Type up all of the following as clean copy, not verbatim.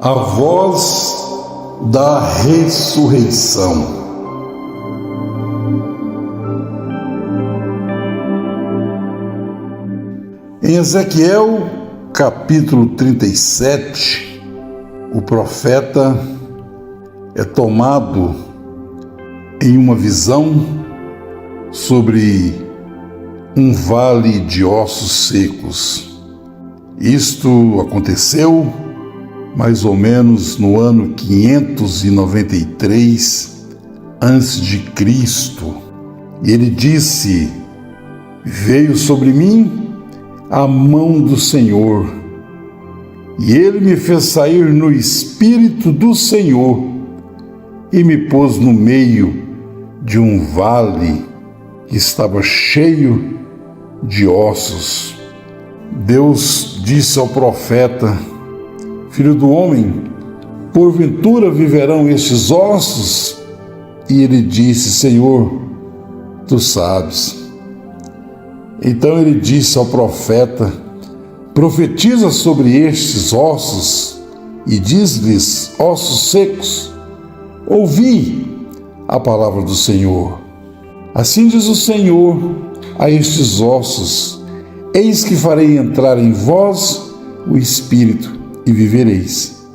A voz da ressurreição. Em Ezequiel, capítulo 37, o profeta é tomado em uma visão sobre um vale de ossos secos. Isto aconteceu mais ou menos no ano 593 a.C. E ele disse: veio sobre mim a mão do Senhor, e ele me fez sair no espírito do Senhor e me pôs no meio de um vale que estava cheio de ossos. Deus disse ao profeta: filho do homem, porventura viverão estes ossos? E ele disse: Senhor, tu sabes. Então ele disse ao profeta: profetiza sobre estes ossos e diz-lhes: ossos secos, ouvi a palavra do Senhor. Assim diz o Senhor a estes ossos: eis que farei entrar em vós o espírito e vivereis,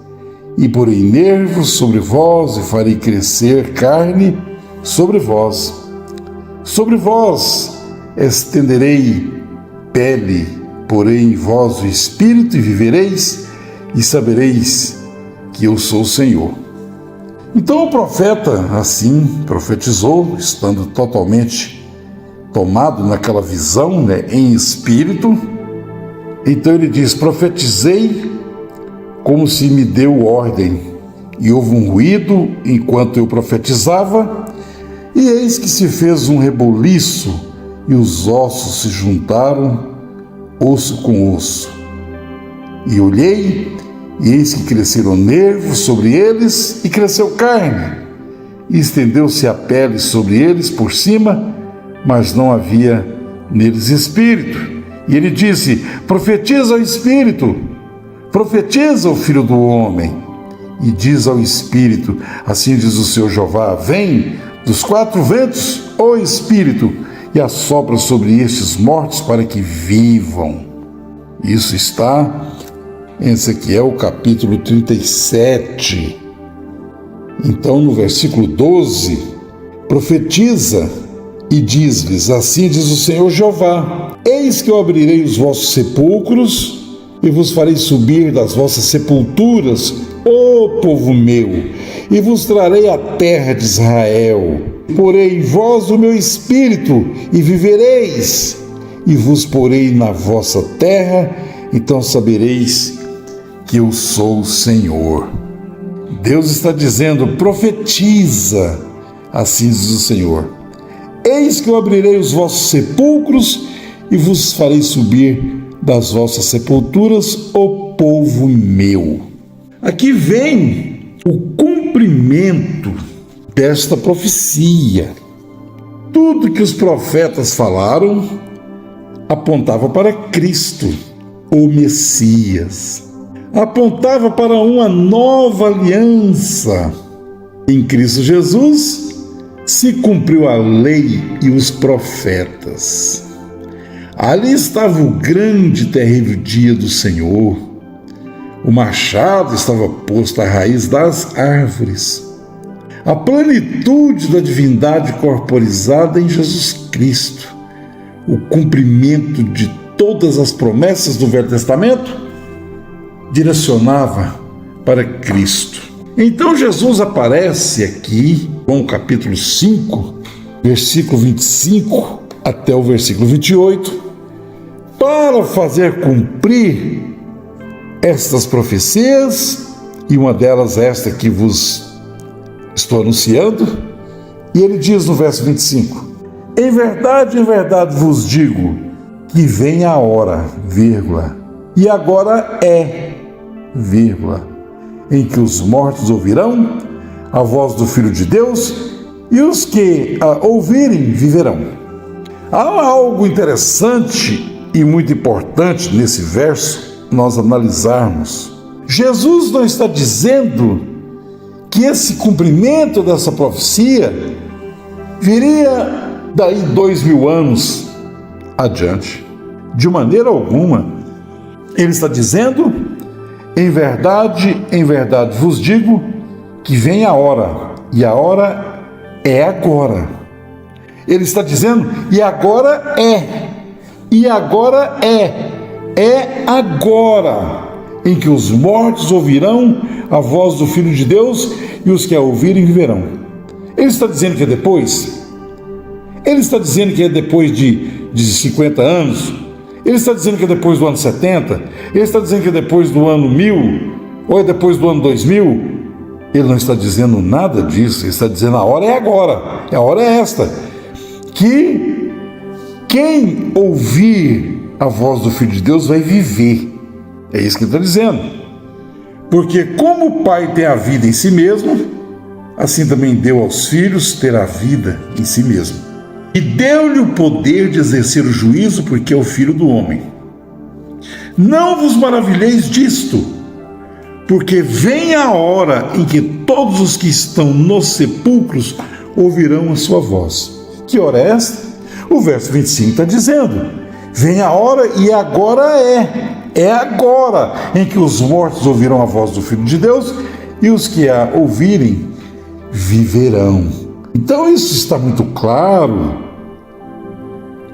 e porei nervos sobre vós e farei crescer carne sobre vós. Sobre vós estenderei pele, porei em vós o espírito e vivereis, e sabereis que eu sou o Senhor. Então o profeta assim profetizou, estando totalmente tomado naquela visão, em espírito. Então ele diz: profetizei como se me deu ordem, e houve um ruído enquanto eu profetizava, e eis que se fez um reboliço, e os ossos se juntaram, osso com osso. E olhei, e eis que cresceram nervos sobre eles, e cresceu carne, e estendeu-se a pele sobre eles por cima, mas não havia neles espírito. E ele disse: profetiza ao espírito, profetiza o filho do homem, e diz ao espírito: assim diz o Senhor Jeová, vem dos quatro ventos, ó espírito, e assopra sobre estes mortos para que vivam. Isso está em Ezequiel capítulo 37. Então no versículo 12, profetiza e diz-lhes: assim diz o Senhor Jeová, eis que eu abrirei os vossos sepulcros e vos farei subir das vossas sepulturas, ó povo meu, e vos trarei a terra de Israel. Porei em vós o meu espírito e vivereis, e vos porei na vossa terra, então sabereis que eu sou o Senhor. Deus está dizendo: profetiza, assim diz o Senhor, eis que eu abrirei os vossos sepulcros e vos farei subir das vossas sepulturas, ó povo meu. Aqui vem o cumprimento desta profecia. Tudo que os profetas falaram apontava para Cristo, o Messias. Apontava para uma nova aliança. Em Cristo Jesus se cumpriu a lei e os profetas. Ali estava o grande e terrível dia do Senhor. O machado estava posto à raiz das árvores. A plenitude da divindade corporizada em Jesus Cristo. O cumprimento de todas as promessas do Velho Testamento direcionava para Cristo. Então Jesus aparece aqui, com o capítulo 5, versículo 25 até o versículo 28, para fazer cumprir estas profecias, e uma delas é esta que vos estou anunciando. E ele diz no verso 25: em verdade vos digo que vem a hora, vírgula, e agora é, vírgula, em que os mortos ouvirão a voz do Filho de Deus, e os que a ouvirem viverão. Há algo interessante e muito importante nesse verso nós analisarmos. Jesus não está dizendo que esse cumprimento dessa profecia viria daí 2000 anos adiante. De maneira alguma. Ele está dizendo: em verdade vos digo que vem a hora, e a hora é agora. Ele está dizendo: e agora é agora em que os mortos ouvirão a voz do Filho de Deus, e os que a ouvirem viverão. Ele está dizendo que é depois? Ele está dizendo que é depois de 50 anos? Ele está dizendo que é depois do ano 70? Ele está dizendo que é depois do ano 1000? Ou é depois do ano 2000? Ele não está dizendo nada disso. Ele está dizendo: a hora é agora, a hora é esta, que quem ouvir a voz do Filho de Deus vai viver. É isso que ele está dizendo. Porque como o Pai tem a vida em si mesmo, assim também deu aos filhos ter a vida em si mesmo. E deu-lhe o poder de exercer o juízo, porque é o Filho do homem. Não vos maravilheis disto, porque vem a hora em que todos os que estão nos sepulcros ouvirão a sua voz. Que hora é esta? O verso 25 está dizendo: vem a hora, e agora é agora em que os mortos ouvirão a voz do Filho de Deus, e os que a ouvirem viverão. Então isso está muito claro.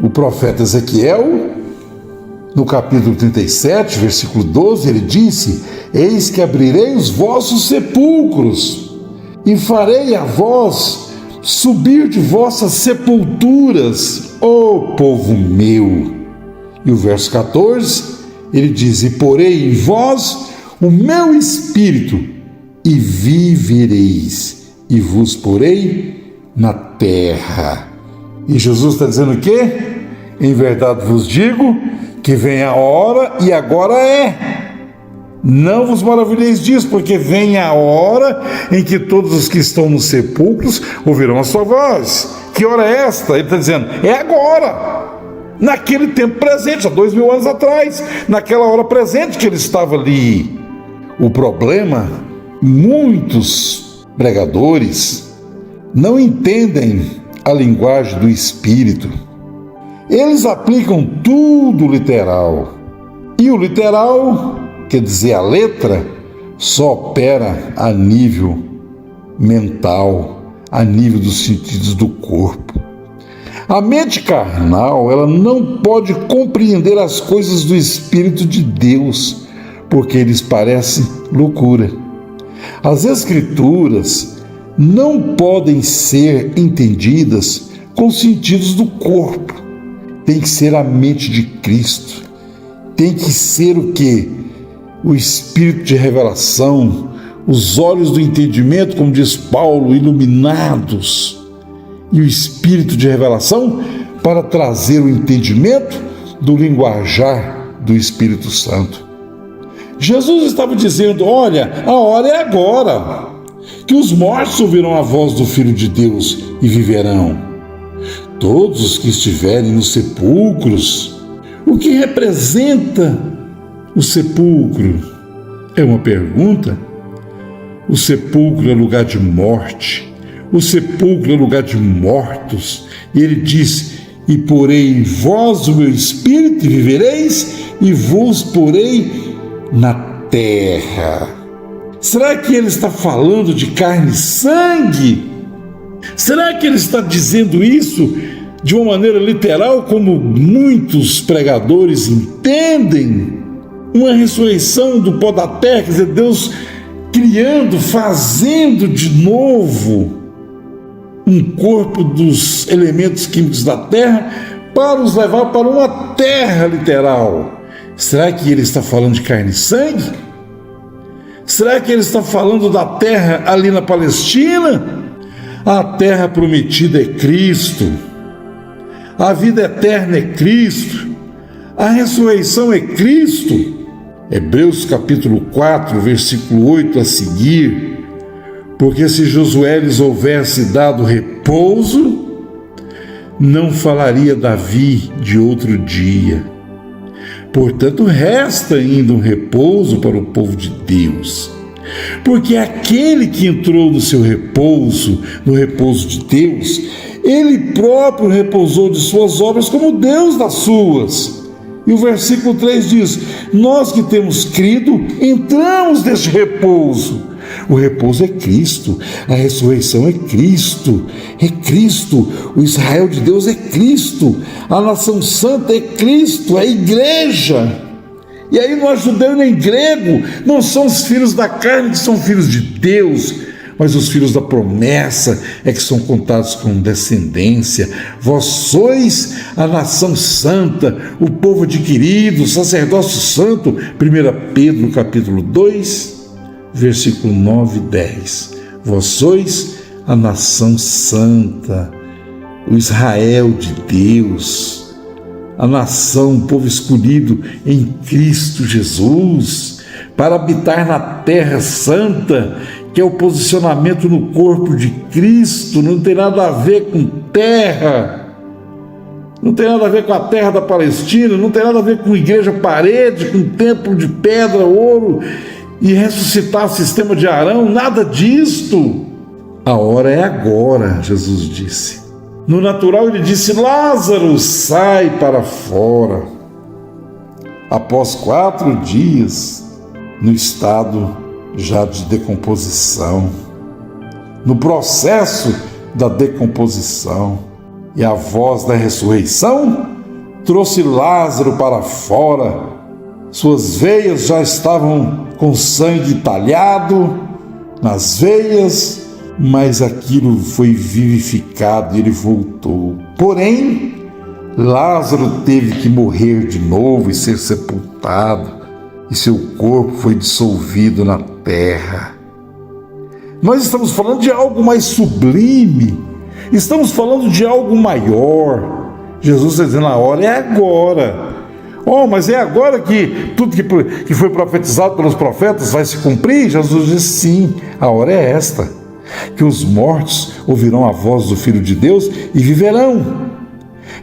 O profeta Ezequiel, no capítulo 37, versículo 12, ele disse: eis que abrirei os vossos sepulcros, e farei a vós subir de vossas sepulturas, ó povo meu. E o verso 14, ele diz: e porei em vós o meu espírito, e vivereis, e vos porei na terra. E Jesus está dizendo o quê? Em verdade vos digo que vem a hora, e agora é. Não vos maravilheis disso, porque vem a hora em que todos os que estão nos sepulcros ouvirão a sua voz. Que hora é esta? Ele está dizendo: é agora. Naquele tempo presente, há 2000 anos atrás, naquela hora presente que ele estava ali. O problema, muitos pregadores não entendem a linguagem do Espírito. Eles aplicam tudo literal. E o literal, quer dizer, a letra, só opera a nível mental, a nível dos sentidos do corpo. A mente carnal, ela não pode compreender as coisas do Espírito de Deus, porque lhes parece loucura. As Escrituras não podem ser entendidas com sentidos do corpo. Tem que ser a mente de Cristo. Tem que ser o quê? O Espírito de revelação, os olhos do entendimento, como diz Paulo, iluminados. E o Espírito de revelação para trazer o entendimento do linguajar do Espírito Santo. Jesus estava dizendo: olha, a hora é agora, que os mortos ouvirão a voz do Filho de Deus e viverão. Todos os que estiverem nos sepulcros. O que representa o sepulcro? É uma pergunta. O sepulcro é lugar de morte. O sepulcro é lugar de mortos. E ele diz: e porei em vós o meu espírito e vivereis, e vos porei na terra. Será que ele está falando de carne e sangue? Será que ele está dizendo isso de uma maneira literal, como muitos pregadores entendem? Uma ressurreição do pó da terra, quer dizer, Deus criando, fazendo de novo um corpo dos elementos químicos da terra para os levar para uma terra literal. Será que ele está falando de carne e sangue? Será que ele está falando da terra ali na Palestina? A terra prometida é Cristo. A vida eterna é Cristo. A ressurreição é Cristo. Hebreus capítulo 4, versículo 8 a seguir. Porque se Josué lhes houvesse dado repouso, não falaria Davi de outro dia. Portanto, resta ainda um repouso para o povo de Deus. Porque aquele que entrou no seu repouso, no repouso de Deus, ele próprio repousou de suas obras como Deus das suas. E o versículo 3 diz: nós que temos crido, entramos neste repouso. O repouso é Cristo, a ressurreição é Cristo, o Israel de Deus é Cristo, a nação santa é Cristo, é a igreja. E aí não há judeu nem grego, não são os filhos da carne que são filhos de Deus, mas os filhos da promessa é que são contados com descendência. Vós sois a nação santa, o povo adquirido, o sacerdócio santo. 1 Pedro capítulo 2, versículo 9 e 10. Vós sois a nação santa, o Israel de Deus, a nação, o povo escolhido em Cristo Jesus, para habitar na terra santa, que é o posicionamento no corpo de Cristo. Não tem nada a ver com terra, não tem nada a ver com a terra da Palestina, não tem nada a ver com igreja parede, com templo de pedra, ouro e ressuscitar o sistema de Arão, nada disto. A hora é agora, Jesus disse. No natural ele disse: Lázaro, sai para fora. Após 4 dias, no estado já de decomposição, no processo da decomposição, e a voz da ressurreição trouxe Lázaro para fora. Suas veias já estavam com sangue talhado nas veias, mas aquilo foi vivificado e ele voltou. Porém, Lázaro teve que morrer de novo e ser sepultado, e seu corpo foi dissolvido na terra. Nós estamos falando de algo mais sublime, estamos falando de algo maior. Jesus está dizendo: a hora é agora. Oh, mas é agora que tudo que foi profetizado pelos profetas vai se cumprir? Jesus disse: sim, a hora é esta, que os mortos ouvirão a voz do Filho de Deus e viverão.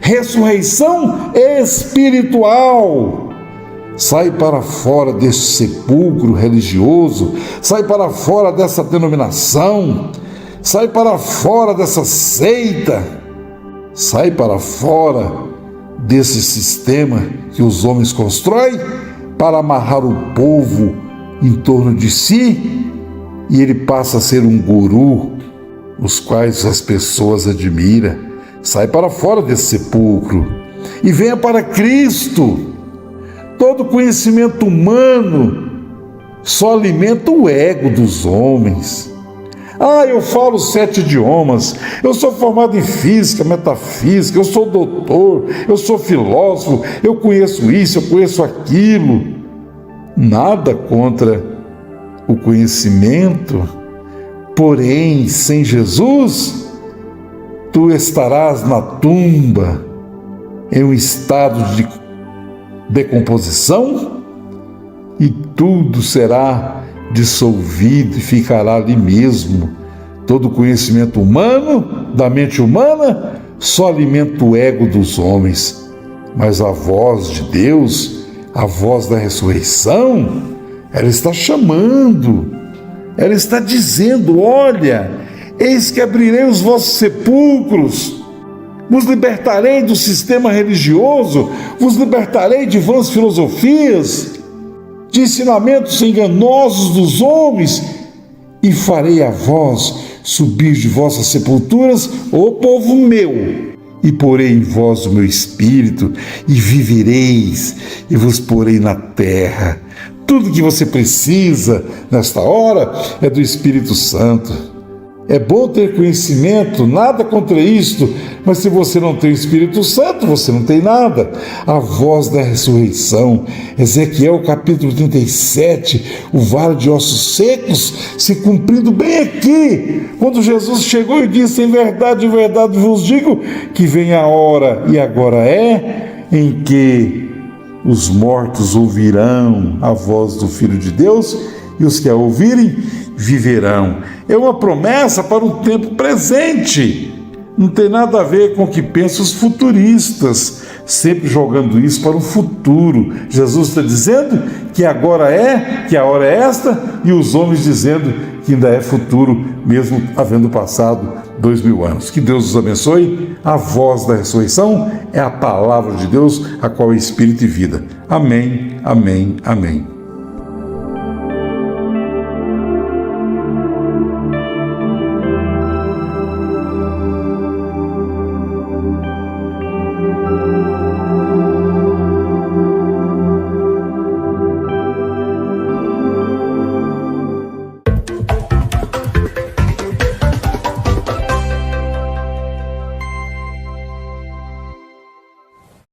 Ressurreição espiritual. Sai para fora desse sepulcro religioso, sai para fora dessa denominação, sai para fora dessa seita, sai para fora desse sistema que os homens constroem para amarrar o povo em torno de si, e ele passa a ser um guru, os quais as pessoas admiram. Sai para fora desse sepulcro e venha para Cristo. Todo conhecimento humano só alimenta o ego dos homens. Eu falo 7 idiomas, eu sou formado em física, metafísica, eu sou doutor, eu sou filósofo, eu conheço isso, eu conheço aquilo. Nada contra o conhecimento, porém, sem Jesus, tu estarás na tumba, em um estado de decomposição, e tudo será dissolvido e ficará ali mesmo. Todo conhecimento humano, da mente humana, só alimenta o ego dos homens. Mas a voz de Deus, a voz da ressurreição, ela está chamando, ela está dizendo: olha, eis que abrirei os vossos sepulcros, vos libertarei do sistema religioso, vos libertarei de vãs filosofias, de ensinamentos enganosos dos homens, e farei a vós subir de vossas sepulturas, ó povo meu, e porei em vós o meu espírito, e vivereis, e vos porei na terra. Tudo que você precisa nesta hora é do Espírito Santo. É bom ter conhecimento, nada contra isto, mas se você não tem o Espírito Santo, você não tem nada. A voz da ressurreição, Ezequiel capítulo 37, o vale de ossos secos se cumprindo bem aqui, quando Jesus chegou e disse: em verdade vos digo que vem a hora, e agora é, em que os mortos ouvirão a voz do Filho de Deus, e os que a ouvirem viverão. É uma promessa para o tempo presente. Não tem nada a ver com o que pensam os futuristas. sempre jogando isso para o futuro. Jesus está dizendo que agora que a hora é esta, e os homens dizendo que ainda é futuro, mesmo havendo passado 2000 anos. Que Deus os abençoe. A voz da ressurreição é a palavra de Deus, a qual é Espírito e vida. Amém, amém, amém.